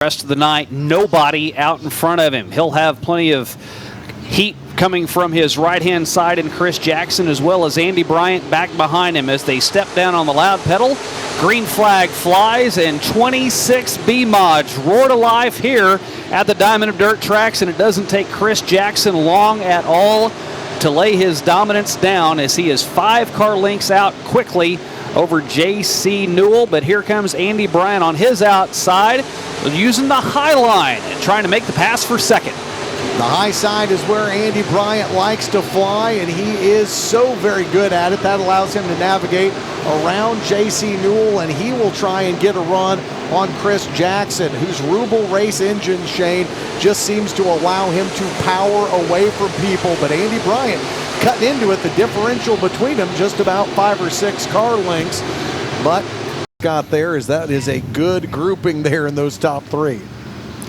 Rest of the night, nobody out in front of him. He'll have plenty of heat coming from his right-hand side in Kris Jackson, as well as Andy Bryant back behind him as they step down on the loud pedal. Green flag flies, and 26 B-Mods roar to life here at the Diamond of Dirt tracks, and it doesn't take Kris Jackson long at all to lay his dominance down as he is 5 car lengths out quickly over J.C. Newell. But here comes Andy Bryant on his outside, using the high line and trying to make the pass for second. The high side is where Andy Bryant likes to fly, and he is so very good at it. That allows him to navigate around J.C. Newell, and he will try and get a run on Kris Jackson, whose Rubel race engine, Shane, just seems to allow him to power away from people. But Andy Bryant cutting into it, the differential between them just about 5 or 6 car lengths. But got there is that is a good grouping there in those top 3.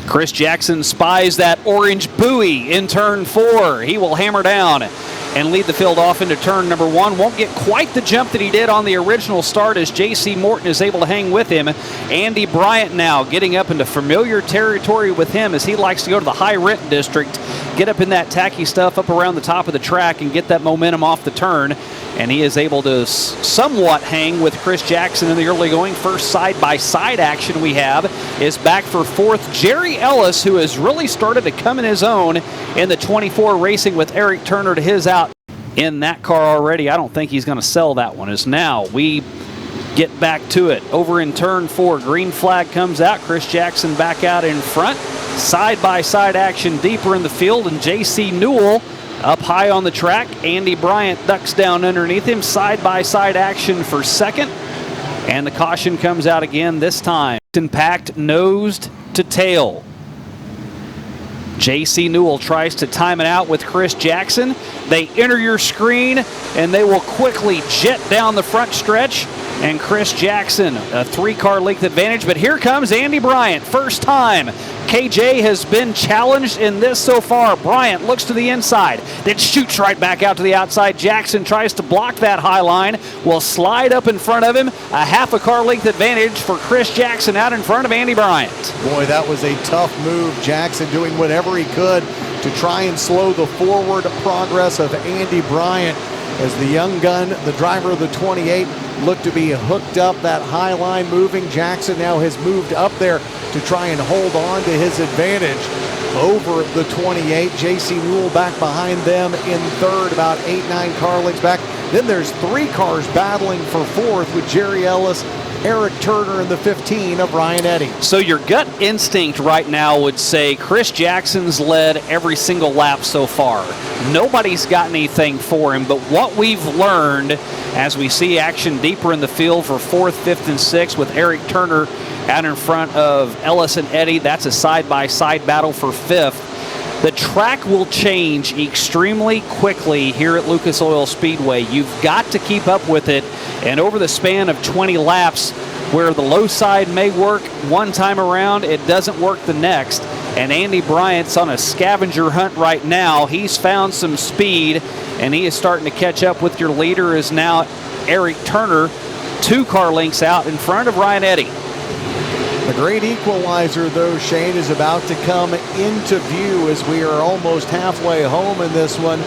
Kris Jackson spies that orange buoy in turn 4. He will hammer down and lead the field off into turn number 1. Won't get quite the jump that he did on the original start as J.C. Morton is able to hang with him. Andy Bryant now getting up into familiar territory with him as he likes to go to the high rent district, get up in that tacky stuff up around the top of the track and get that momentum off the turn. And he is able to somewhat hang with Kris Jackson in the early going. First side-by-side action we have is back for 4th. Jerry Ellis, who has really started to come in his own in the 24 racing with Eric Turner to his out in that car already. I don't think he's going to sell that one. As now we get back to it. Over in turn 4, green flag comes out. Kris Jackson back out in front. Side-by-side action deeper in the field, and J.C. Newell up high on the track. Andy Bryant ducks down underneath him. Side-by-side action for second. And the caution comes out again this time. Packed nosed to tail. J.C. Newell tries to time it out with Kris Jackson. They enter your screen, and they will quickly jet down the front stretch. And Kris Jackson, a 3-car length advantage. But here comes Andy Bryant. First time KJ has been challenged in this so far. Bryant looks to the inside, then shoots right back out to the outside. Jackson tries to block that high line, will slide up in front of him. A half a car length advantage for Kris Jackson out in front of Andy Bryant. Boy, that was a tough move. Jackson doing whatever he could to try and slow the forward progress of Andy Bryant as the young gun, the driver of the 28, looked to be hooked up. That high line moving. Jackson now has moved up there to try and hold on to his advantage over the 28. J.C. Newell back behind them in third, about 8-9 car lengths back. Then there's 3 cars battling for 4th with Jerry Ellis, Eric Turner, and the 15 of Ryan Eddy. So your gut instinct right now would say Kris Jackson's led every single lap so far. Nobody's got anything for him, but what we've learned as we see action deeper in the field for 4th, 5th, and 6th with Eric Turner out in front of Ellis and Eddy, that's a side-by-side battle for 5th. The track will change extremely quickly here at Lucas Oil Speedway. You've got to keep up with it, and over the span of 20 laps, where the low side may work one time around, it doesn't work the next. And Andy Bryant's on a scavenger hunt right now. He's found some speed, and he is starting to catch up with your leader, is now Eric Turner, 2 car lengths out in front of Ryan Eddy. The great equalizer, though, Shane, is about to come into view as we are almost halfway home in this one.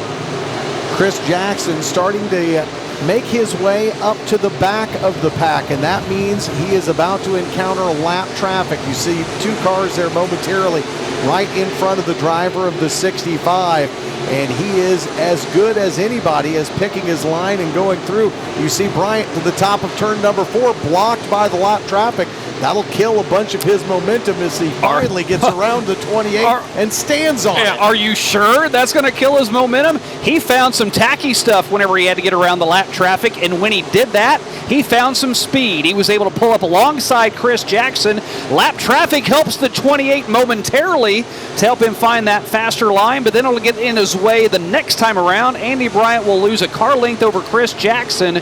Kris Jackson starting to make his way up to the back of the pack, and that means he is about to encounter lap traffic. You see 2 cars there momentarily right in front of the driver of the 65, and he is as good as anybody as picking his line and going through. You see Bryant to the top of turn number 4, blocked by the lap traffic. That'll kill a bunch of his momentum as he finally gets around the 28 and stands on it. Are you sure that's going to kill his momentum? He found some tacky stuff whenever he had to get around the lap traffic, and when he did that, he found some speed. He was able to pull up alongside Kris Jackson. Lap traffic helps the 28 momentarily to help him find that faster line, but then it'll get in his way the next time around. Andy Bryant will lose a car length over Kris Jackson.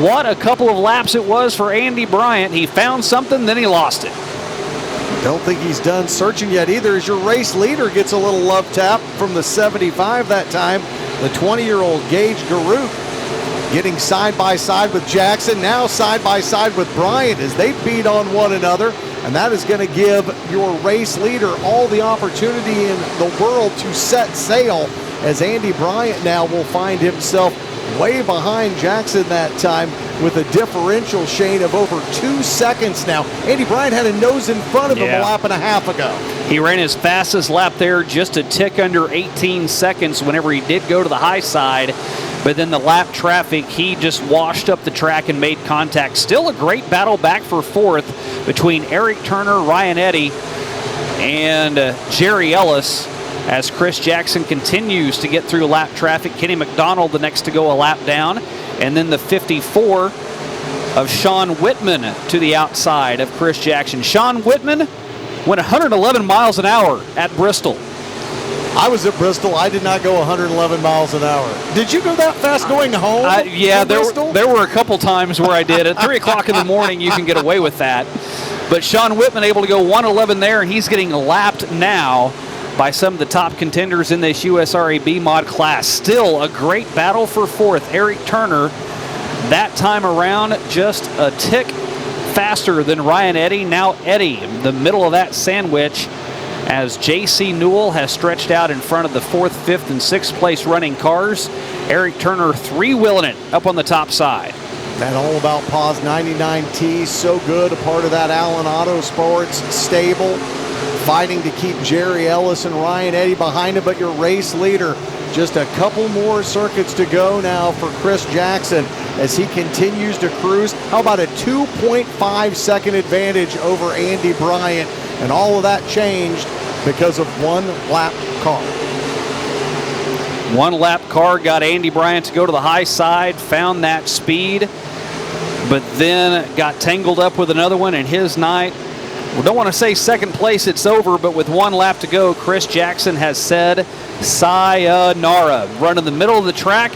What a couple of laps it was for Andy Bryant. He found something, then he lost it. Don't think he's done searching yet either, as your race leader gets a little love tap from the 75 that time. The 20-year-old Gage Garouk getting side by side with Jackson, now side by side with Bryant as they beat on one another. and that is going to give your race leader all the opportunity in the world to set sail, as Andy Bryant now will find himself way behind Jackson that time with a differential, Shane, of over 2 seconds now. Andy Bryant had a nose in front of him a lap and a half ago. He ran his fastest lap there, just a tick under 18 seconds whenever he did go to the high side. But then the lap traffic, he just washed up the track and made contact. Still a great battle back for fourth between Eric Turner, Ryan Eddy, and Jerry Ellis, as Kris Jackson continues to get through lap traffic. Kenny McDonald the next to go a lap down. And then the 54 of Sean Whitman to the outside of Kris Jackson. Sean Whitman went 111 miles an hour at Bristol. I was at Bristol. I did not go 111 miles an hour. Did you go that fast going home? Yeah, there were a couple times where I did. At 3 o'clock in the morning, you can get away with that. But Sean Whitman able to go 111 there, and he's getting lapped now by some of the top contenders in this USRA B-Mod class. Still a great battle for fourth. Eric Turner, that time around, just a tick faster than Ryan Eddy. Now Eddy, the middle of that sandwich, as J.C. Newell has stretched out in front of the 4th, 5th, and 6th place running cars. Eric Turner three-wheeling it up on the top side. That All About Paws 99T, so good, a part of that Allen Auto Sports stable, fighting to keep Jerry Ellis and Ryan Eddy behind him. But your race leader, just a couple more circuits to go now for Kris Jackson as he continues to cruise. How about a 2.5 second advantage over Andy Bryant? And all of that changed because of one lap car. One lap car got Andy Bryant to go to the high side, found that speed, but then got tangled up with another one in his night. We don't want to say second place, it's over, but with one lap to go, Kris Jackson has said sayonara. Run in the middle of the track.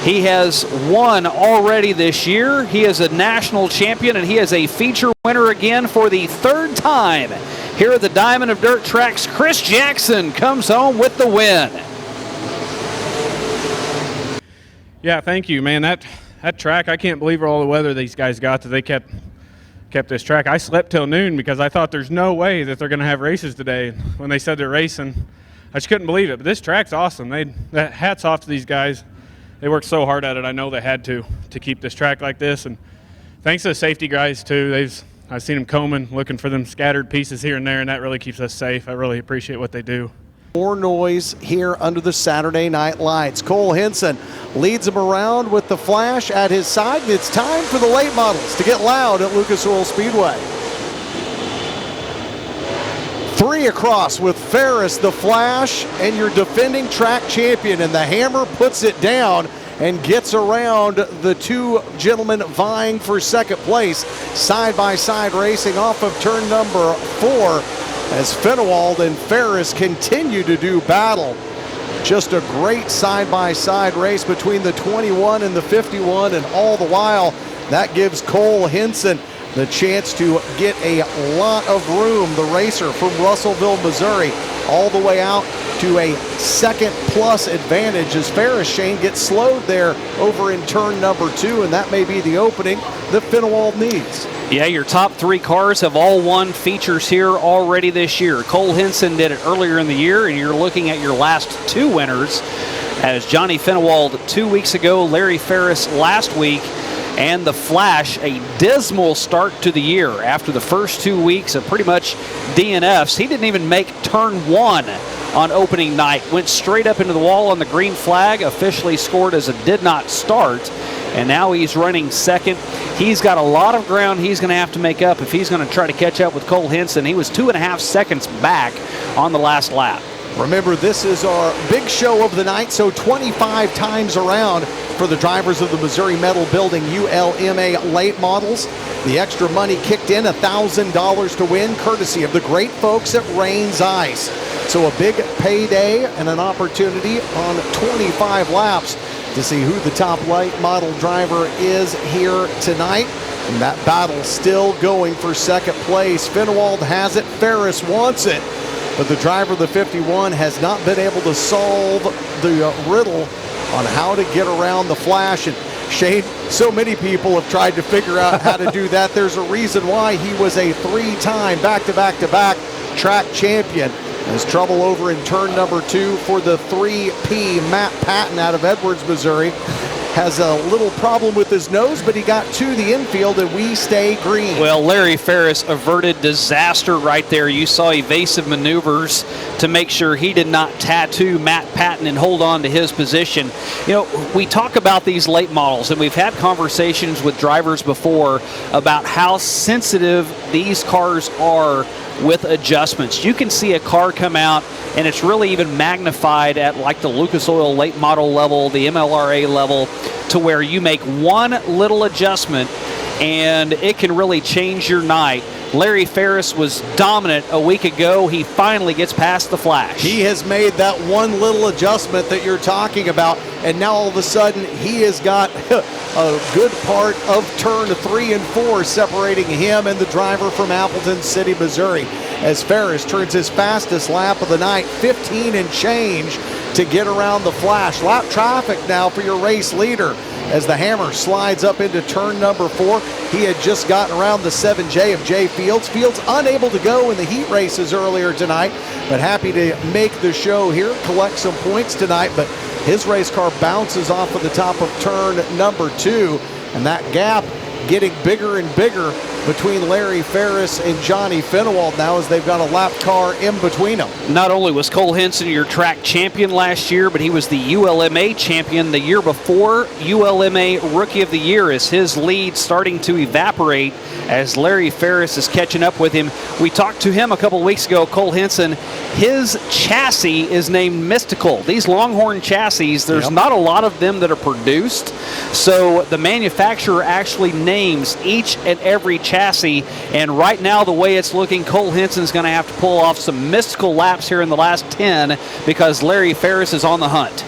He has won already this year. He is a national champion, and he is a feature winner again for the 3rd time here at the Diamond of Dirt Tracks. Kris Jackson comes home with the win. Yeah, thank you, man. That track, I can't believe all the weather these guys got that they kept this track. I slept till noon because I thought there's no way that they're going to have races today. When they said they're racing, I just couldn't believe it. But this track's awesome. Hats off to these guys. They worked so hard at it. I know they had to keep this track like this. And thanks to the safety guys too. I've seen them combing, looking for them scattered pieces here and there, and that really keeps us safe. I really appreciate what they do. More noise here under the Saturday night lights. Cole Henson leads him around with the flash at his side, and it's time for the late models to get loud at Lucas Oil Speedway. 3 across with Ferris, the flash, and your defending track champion, and the hammer puts it down and gets around the two gentlemen vying for second place. Side-by-side racing off of turn number 4 as Fenewald and Ferris continue to do battle. Just a great side-by-side race between the 21 and the 51, and all the while that gives Cole Henson the chance to get a lot of room. The racer from Russellville, Missouri, all the way out to a second-plus advantage as Ferris, Shane, gets slowed there over in turn number 2, and that may be the opening that Fenewald needs. Yeah, your top 3 cars have all won features here already this year. Cole Henson did it earlier in the year, and you're looking at your last 2 winners as Johnny Fenewald 2 weeks ago, Larry Ferris last week, and the Flash, a dismal start to the year after the first 2 weeks of pretty much DNFs. He didn't even make turn 1 on opening night. Went straight up into the wall on the green flag, officially scored as a did not start, and now he's running second. He's got a lot of ground he's going to have to make up if he's going to try to catch up with Cole Henson. He was 2.5 seconds back on the last lap. Remember, this is our big show of the night, so 25 times around for the drivers of the Missouri Metal Building ULMA late models. The extra money kicked in, $1,000 to win, courtesy of the great folks at Rains Ice. So a big payday and an opportunity on 25 laps to see who the top late model driver is here tonight. And that battle still going for second place. Fenewald has it, Ferris wants it. But the driver of the 51 has not been able to solve the riddle on how to get around the Flash. And Shane, so many people have tried to figure out how to do that. There's a reason why he was a 3-time back-to-back-to-back track champion. There's trouble over in turn number 2 for the 3P. Matt Patton out of Edwards, Missouri. Has a little problem with his nose, but he got to the infield, and we stay green. Well, Larry Ferris averted disaster right there. You saw evasive maneuvers to make sure he did not tattoo Matt Patton and hold on to his position. You know, we talk about these late models, and we've had conversations with drivers before about how sensitive these cars are with adjustments. You can see a car come out, and it's really even magnified at like the Lucas Oil late model level, the MLRA level, to where you make one little adjustment and it can really change your night. Larry Ferris was dominant a week ago. He finally gets past the flash. He has made that one little adjustment that you're talking about, and now all of a sudden he has got a good part of turn 3 and 4 separating him and the driver from Appleton City, Missouri, as Ferris turns his fastest lap of the night, 15 and change to get around the flash. Lap traffic now for your race leader as the Hammer slides up into turn number 4. He had just gotten around the 7J of Jay Fields. Fields unable to go in the heat races earlier tonight, but happy to make the show here, collect some points tonight. But his race car bounces off of the top of turn number 2, and that gap getting bigger and bigger between Larry Ferris and Johnny Finewald now as they've got a lap car in between them. Not only was Cole Henson your track champion last year, but he was the ULMA champion the year before. ULMA Rookie of the Year is his lead starting to evaporate as Larry Ferris is catching up with him. We talked to him a couple weeks ago, Cole Henson. His chassis is named Mystical. These Longhorn chassis, there's not a lot of them that are produced, so the manufacturer actually names each and every chassis, and right now the way it's looking, Cole Henson's going to have to pull off some mystical laps here in the last 10 because Larry Ferris is on the hunt.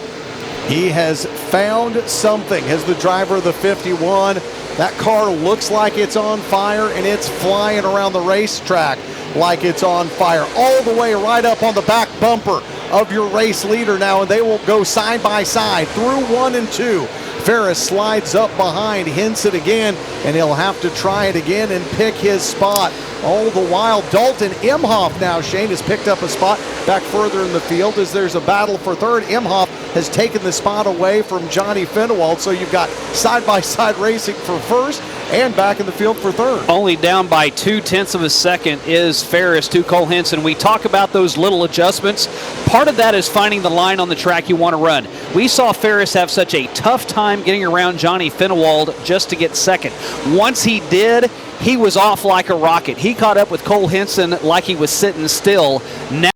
He has found something as the driver of the 51. That car looks like it's on fire, and it's flying around the racetrack like it's on fire, all the way right up on the back bumper of your race leader now, and they will go side by side through 1 and 2. Ferris slides up behind Henson again, and he'll have to try it again and pick his spot. All the while, Dalton Imhoff now, Shane, has picked up a spot back further in the field as there's a battle for third. Imhoff has taken the spot away from Johnny Finewald, so you've got side-by-side racing for first and back in the field for third. Only down by 0.2 of a second is Ferris to Cole Henson. We talk about those little adjustments. Part of that is finding the line on the track you want to run. We saw Ferris have such a tough time getting around Johnny Finewald just to get second. Once he did, he was off like a rocket. He caught up with Cole Henson like he was sitting still. Now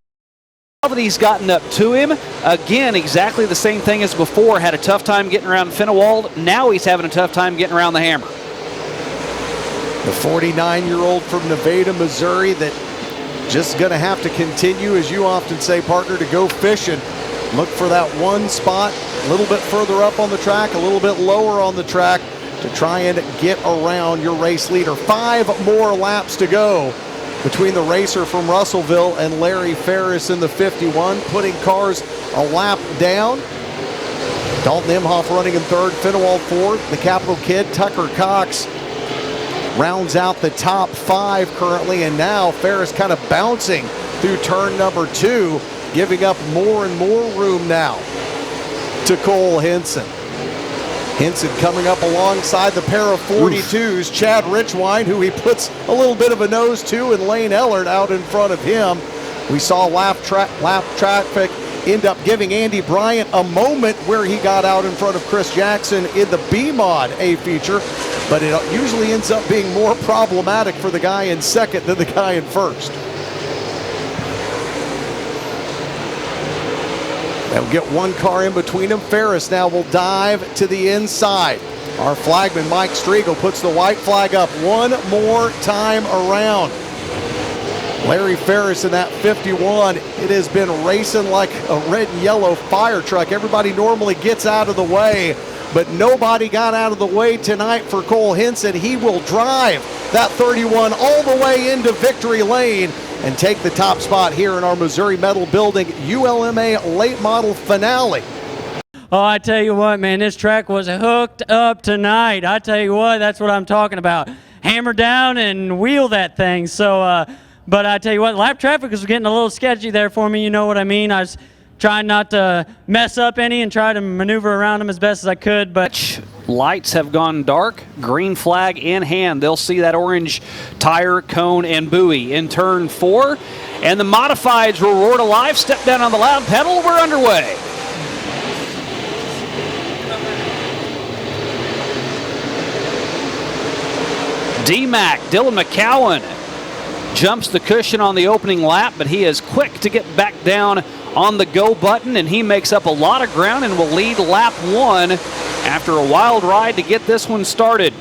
that he's gotten up to him, again, exactly the same thing as before. Had a tough time getting around Finewald. Now he's having a tough time getting around the Hammer. The 49-year-old from Nevada, Missouri, that just going to have to continue, as you often say, partner, to go fishing. Look for that one spot a little bit further up on the track, a little bit lower on the track to try and get around your race leader. 5 more laps to go between the racer from Russellville and Larry Ferris in the 51, putting cars a lap down. Dalton Imhoff running in third, Finewald fourth. The Capital Kid, Tucker Cox, rounds out the top 5 currently, and now Ferris kind of bouncing through turn number 2, giving up more and more room now to Cole Henson. Henson coming up alongside the pair of 42s, Chad Richwine, who he puts a little bit of a nose to, and Lane Ellard out in front of him. We saw lap traffic end up giving Andy Bryant a moment where he got out in front of Chris Jackson in the B-Mod A feature, but it usually ends up being more problematic for the guy in second than the guy in first. They'll get one car in between them. Ferris now will dive to the inside. Our flagman, Mike Striegel, puts the white flag up one more time around. Larry Ferris in that 51. It has been racing like a red and yellow fire truck. Everybody normally gets out of the way, but nobody got out of the way tonight for Cole Henson. He will drive that 31 all the way into victory lane and take the top spot here in our Missouri Metal Building ULMA late model finale. Oh, I tell you what, man, this track was hooked up tonight. I tell you what, that's what I'm talking about. Hammer down and wheel that thing. So, but I tell you what, lap traffic was getting a little sketchy there for me. You know what I mean? I was trying not to mess up any and try to maneuver around them as best as I could. But lights have gone dark, green flag in hand. They'll see that orange tire, cone, and buoy in turn 4. And the modifieds will roar to life. Step down on the loud pedal. We're underway. D-Mac, Dillan McCowan jumps the cushion on the opening lap, but he is quick to get back down on the go button, and he makes up a lot of ground and will lead lap 1 after a wild ride to get this one started.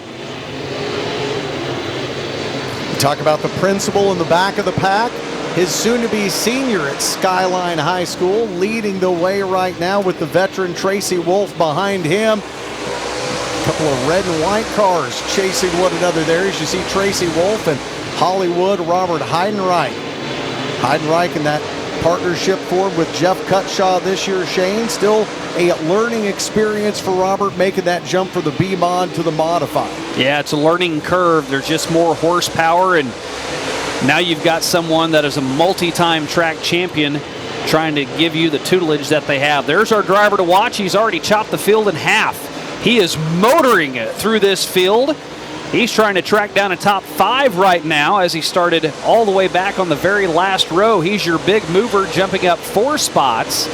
Talk about the principal in the back of the pack. His soon-to-be senior at Skyline High School leading the way right now with the veteran Tracy Wolf behind him. A couple of red and white cars chasing one another there as you see Tracy Wolf and Hollywood Robert Heidenreich. Heidenreich in that partnership formed with Jeff Cutshaw this year, Shane. Still a learning experience for Robert, making that jump for the B-Mod to the Modified. Yeah, it's a learning curve. There's just more horsepower, and now you've got someone that is a multi-time track champion trying to give you the tutelage that they have. There's our driver to watch. He's already chopped the field in half. He is motoring it through this field. He's trying to track down a top 5 right now as he started all the way back on the very last row. He's your big mover, jumping up 4 spots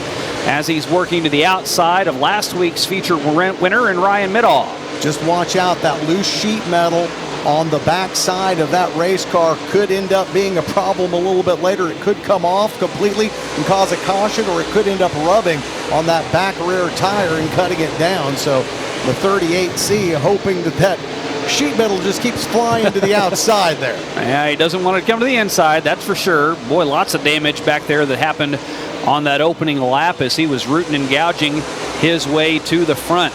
as he's working to the outside of last week's feature winner and Ryan Middaugh. Just watch out, that loose sheet metal on the back side of that race car could end up being a problem a little bit later. It could come off completely and cause a caution, or it could end up rubbing on that back rear tire and cutting it down. So the 38C hoping that sheet metal just keeps flying to the outside there. Yeah, he doesn't want it to come to the inside, that's for sure. Boy, lots of damage back there that happened on that opening lap as he was rooting and gouging his way to the front.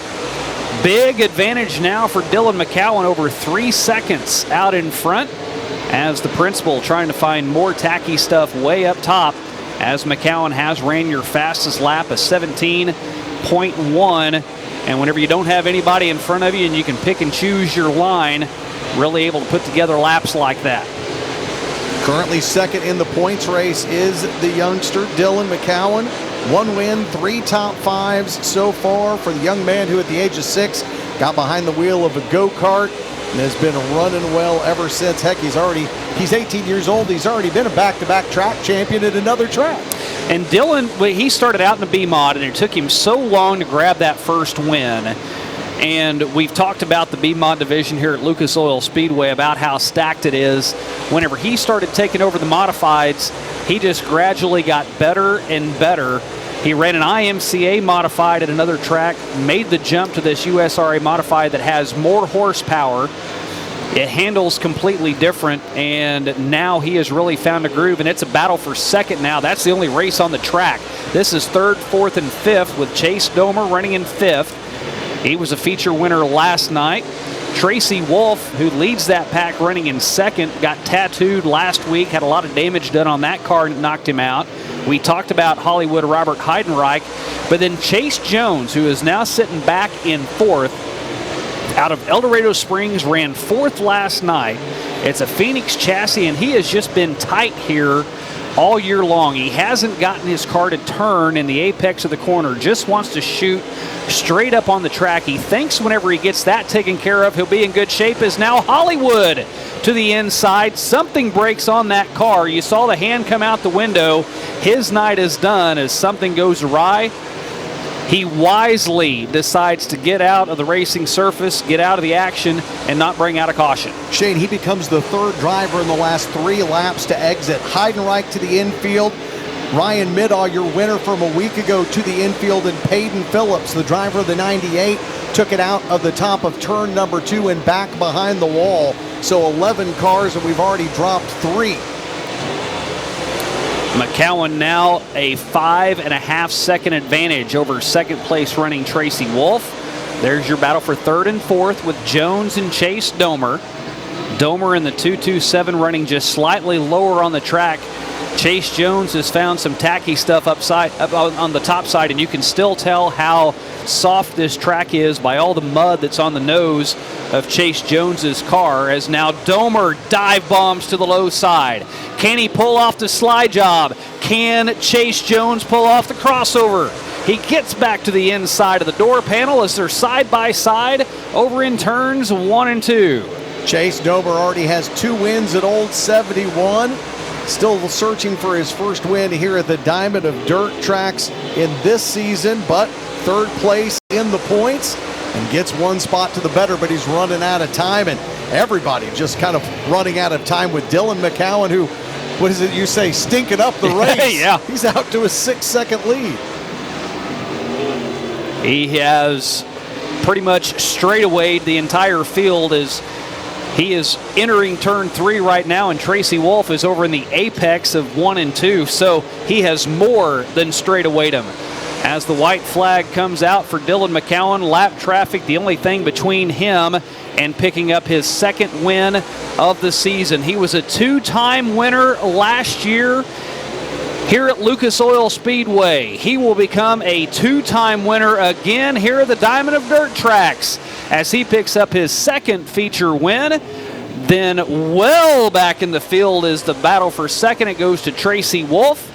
Big advantage now for Dillan McCowan, over 3 seconds out in front as the principal trying to find more tacky stuff way up top, as McCowan has ran your fastest lap, a 17.1. And whenever you don't have anybody in front of you and you can pick and choose your line, really able to put together laps like that. Currently second in the points race is the youngster Dillan McCowan. 1 win, 3 top 5s so far for the young man who at the age of 6 got behind the wheel of a go-kart and has been running well ever since. Heck, he's 18 years old. He's already been a back-to-back track champion at another track. And Dillan, he started out in a B-Mod, and it took him so long to grab that first win. And we've talked about the B-Mod division here at Lucas Oil Speedway, about how stacked it is. Whenever he started taking over the modifieds, he just gradually got better and better. He ran an IMCA modified at another track, made the jump to this USRA modified that has more horsepower. It handles completely different, and now he has really found a groove, and it's a battle for second now. That's the only race on the track. This is 3rd, 4th, and 5th with Chase Domer running in 5th. He was a feature winner last night. Tracy Wolf, who leads that pack, running in 2nd, got tattooed last week, had a lot of damage done on that car and knocked him out. We talked about Hollywood Robert Heidenreich, but then Chase Jones, who is now sitting back in 4th, out of El Dorado Springs, ran 4th last night. It's a Phoenix chassis, and he has just been tight here all year long. He hasn't gotten his car to turn in the apex of the corner, just wants to shoot straight up on the track. He thinks whenever he gets that taken care of, he'll be in good shape. Is now Hollywood to the inside. Something breaks on that car. You saw the hand come out the window. His night is done as something goes awry. He wisely decides to get out of the racing surface, get out of the action, and not bring out a caution. Shane, he becomes the 3rd driver in the last 3 laps to exit. Heidenreich to the infield. Ryan Middaugh, your winner from a week ago, to the infield, and Peyton Phillips, the driver of the 98, took it out of the top of turn number 2 and back behind the wall. So 11 cars, and we've already dropped 3. McCowan now a 5.5 second advantage over 2nd place running Tracy Wolf. There's your battle for 3rd and 4th with Jones and Chase Domer. Domer in the 227 running just slightly lower on the track Chase Jones has found some tacky stuff up on the top side, and you can still tell how soft this track is by all the mud that's on the nose of Chase Jones's car, as now Domer dive bombs to the low side. Can he pull off the slide job? Can Chase Jones pull off the crossover? He gets back to the inside of the door panel as they're side by side over in turns 1 and 2. Chase Domer already has 2 wins at Old 71. Still searching for his first win here at the Diamond of Dirt tracks in this season, but 3rd place in the points and gets 1 spot to the better, but he's running out of time, and everybody just kind of running out of time with Dillan McCowan, who, what is it you say, stinking up the race. Yeah. He's out to a 6-second lead. He has pretty much straightawayed the entire field as he is entering turn 3 right now, and Tracy Wolf is over in the apex of 1 and 2, so he has more than straightawayed him. As the white flag comes out for Dillan McCowan, lap traffic, the only thing between him and picking up his 2nd win of the season. He was a 2-time winner last year here at Lucas Oil Speedway. He will become a 2-time winner again here at the Diamond of Dirt tracks as he picks up his 2nd feature win. Then well back in the field is the battle for 2nd. It goes to Tracy Wolf.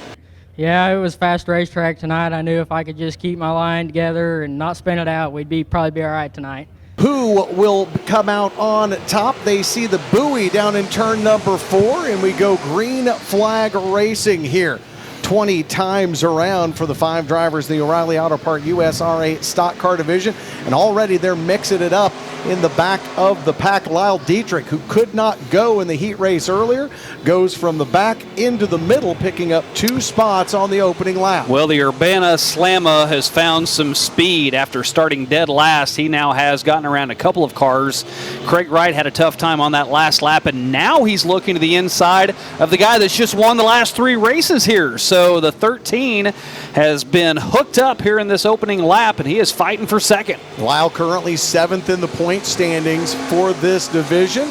Yeah, it was a fast racetrack tonight. I knew if I could just keep my line together and not spin it out, we'd probably be all right tonight. Who will come out on top? They see the buoy down in turn number 4, and we go green flag racing here. 20 times around for the 5 drivers in the O'Reilly Auto Part US R8 Stock Car Division, and already they're mixing it up in the back of the pack. Lyle Dietrich, who could not go in the heat race earlier, goes from the back into the middle, picking up 2 spots on the opening lap. Well, the Urbana Slamma has found some speed after starting dead last. He now has gotten around a couple of cars. Craig Wright had a tough time on that last lap, and now he's looking to the inside of the guy that's just won the last 3 races here. So the 13 has been hooked up here in this opening lap, and he is fighting for 2nd. Lyle currently 7th in the point standings for this division,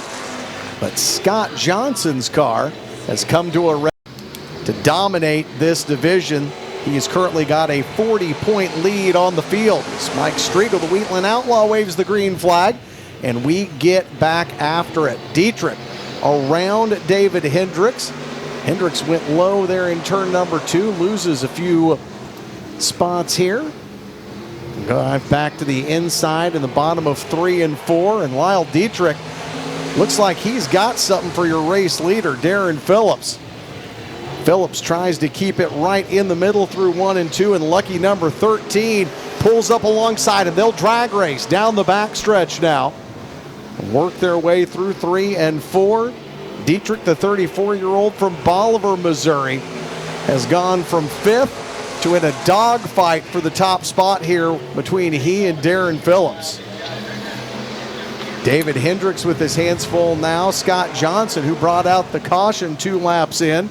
but Scott Johnson's car has come to a to dominate this division. He has currently got a 40-point lead on the field. As Mike Striegel, the Wheatland Outlaw, waves the green flag, and we get back after it. Dietrich around David Hendricks. Hendricks went low there in turn number 2, loses a few spots here. Back to the inside in the bottom of 3 and 4, and Lyle Dietrich looks like he's got something for your race leader, Darren Phillips. Phillips tries to keep it right in the middle through 1 and 2, and lucky number 13 pulls up alongside him. They'll drag race down the backstretch now, work their way through 3 and 4. Dietrich, the 34-year-old from Bolivar, Missouri, has gone from 5th to in a dogfight for the top spot here between he and Darren Phillips. David Hendricks with his hands full now. Scott Johnson, who brought out the caution 2 laps in,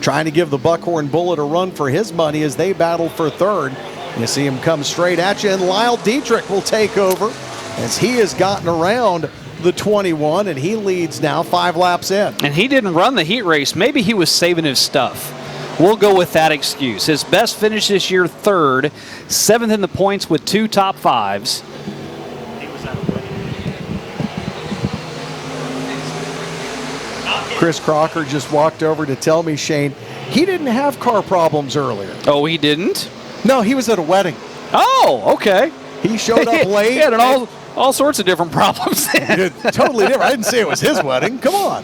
trying to give the Buckhorn Bullet a run for his money as they battle for 3rd. You see him come straight at you, and Lyle Dietrich will take over as he has gotten around the 21, and he leads now 5 laps in. And he didn't run the heat race. Maybe he was saving his stuff. We'll go with that excuse. His best finish this year, 3rd, 7th in the points with 2 top 5s. Chris Crocker just walked over to tell me, Shane, he didn't have car problems earlier. Oh, he didn't? No, he was at a wedding. Oh, okay. He showed up late. He had all sorts of different problems then. Totally different. I didn't say it was his wedding. Come on.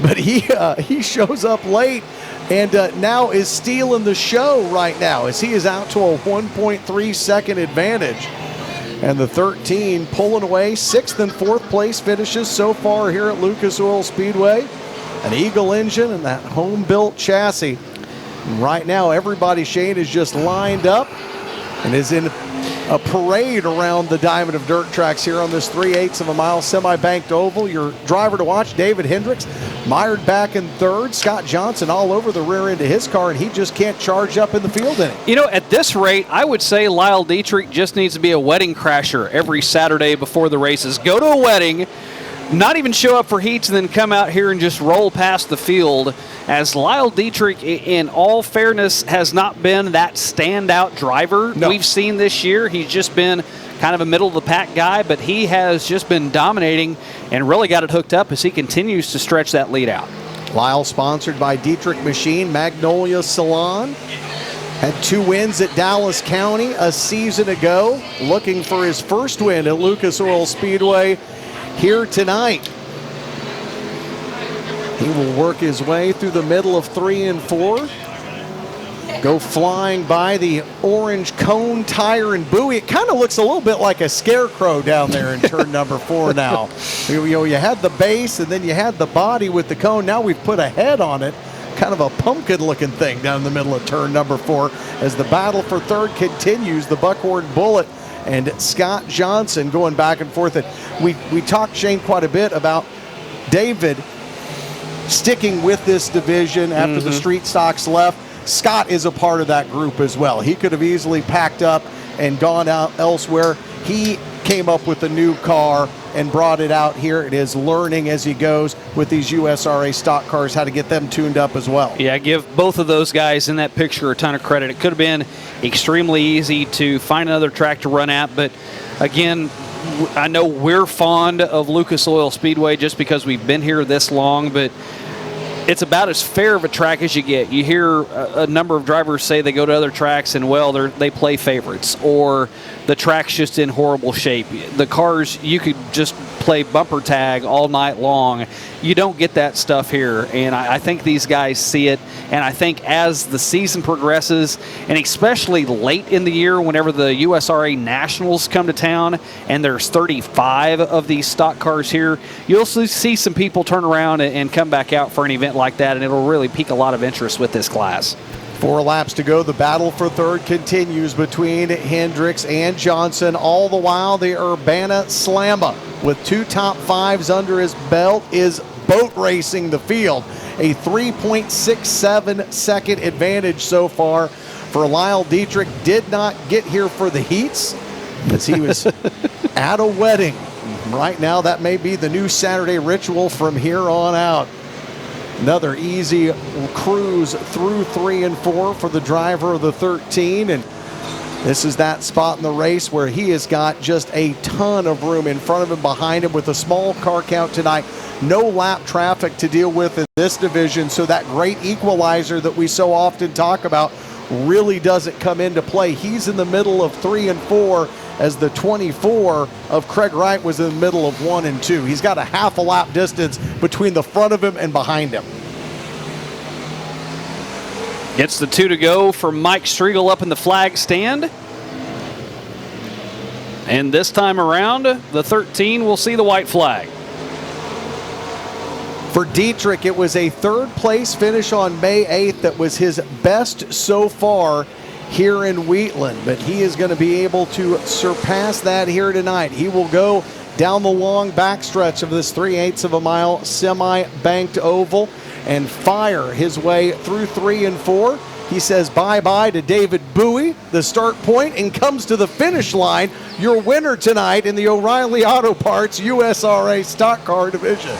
But he shows up late and now is stealing the show right now as he is out to a 1.3 second advantage. And the 13 pulling away. 6th and 4th place finishes so far here at Lucas Oil Speedway. An Eagle engine and that home-built chassis. And right now, everybody, Shane, is just lined up and is in a parade around the Diamond of Dirt tracks here on this 3/8 of a mile semi-banked oval. Your driver to watch, David Hendricks, mired back in 3rd. Scott Johnson all over the rear end of his car, and he just can't charge up in the field in it. You know, at this rate, I would say Lyle Dietrich just needs to be a wedding crasher every Saturday before the races. Go to a wedding, not even show up for heats and then come out here and just roll past the field, as Lyle Dietrich, in all fairness, has not been that standout driver we've seen this year. He's just been kind of a middle-of-the-pack guy, but he has just been dominating and really got it hooked up as he continues to stretch that lead out. Lyle, sponsored by Dietrich Machine, Magnolia Salon. Had 2 wins at Dallas County a season ago. Looking for his first win at Lucas Oil Speedway here tonight. He will work his way through the middle of 3 and 4. Go flying by the orange cone, tire, and buoy. It kind of looks a little bit like a scarecrow down there in turn number 4 now. You had the base and then you had the body with the cone. Now we've put a head on it. Kind of a pumpkin-looking thing down in the middle of turn number 4 as the battle for third continues. The Buckhorn Bullet and Scott Johnson going back and forth. And we talked, Shane, quite a bit about David sticking with this division after the street stocks left. Scott is a part of that group as well. He could have easily packed up and gone out elsewhere. He came up with a new car and brought it out here. It is learning as he goes with these USRA stock cars how to get them tuned up as well. Yeah, give both of those guys in that picture a ton of credit. It could have been extremely easy to find another track to run at, but again, I know we're fond of Lucas Oil Speedway just because we've been here this long, but it's about as fair of a track as you get. You hear a number of drivers say they go to other tracks and, well, they play favorites, or the track's just in horrible shape. The cars, you could just play bumper tag all night long. You don't get that stuff here, and I think these guys see it. And I think as the season progresses, and especially late in the year whenever the USRA Nationals come to town and there's 35 of these stock cars here, you'll see some people turn around and come back out for an event like that, and it'll really pique a lot of interest with this class. 4 laps to go. The battle for third continues between Hendricks and Johnson. All the while, the Urbana Slamma, with 2 top 5s under his belt, is boat racing the field. A 3.67 second advantage so far for Lyle Dietrich. Did not get here for the heats as he was at a wedding. Right now, that may be the new Saturday ritual from here on out. Another easy cruise through 3 and 4 for the driver of the 13. And this is that spot in the race where he has got just a ton of room in front of him, behind him, with a small car count tonight. No lap traffic to deal with in this division, so that great equalizer that we so often talk about really doesn't come into play. He's in the middle of 3 and 4 as the 24 of Craig Wright was in the middle of 1 and 2. He's got a half a lap distance between the front of him and behind him. Gets the 2 to go for Mike Striegel up in the flag stand. And this time around, the 13 will see the white flag. For Dietrich, it was a 3rd place finish on May 8th that was his best so far here in Wheatland, but he is going to be able to surpass that here tonight. He will go down the long backstretch of this 3/8 of a mile semi-banked oval and fire his way through 3 and 4. He says bye-bye to David Bowie, the start point, and comes to the finish line. Your winner tonight in the O'Reilly Auto Parts USRA Stock Car Division.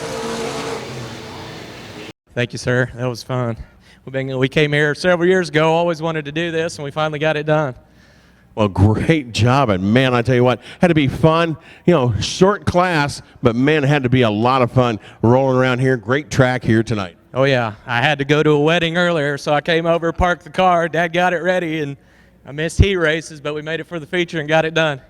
Thank you, sir. That was fun. We came here several years ago, always wanted to do this, and we finally got it done. Well, great job. And, man, I tell you what, had to be fun. Short class, but, man, it had to be a lot of fun rolling around here. Great track here tonight. Oh, yeah. I had to go to a wedding earlier, so I came over, parked the car. Dad got it ready, and I missed heat races, but we made it for the feature and got it done.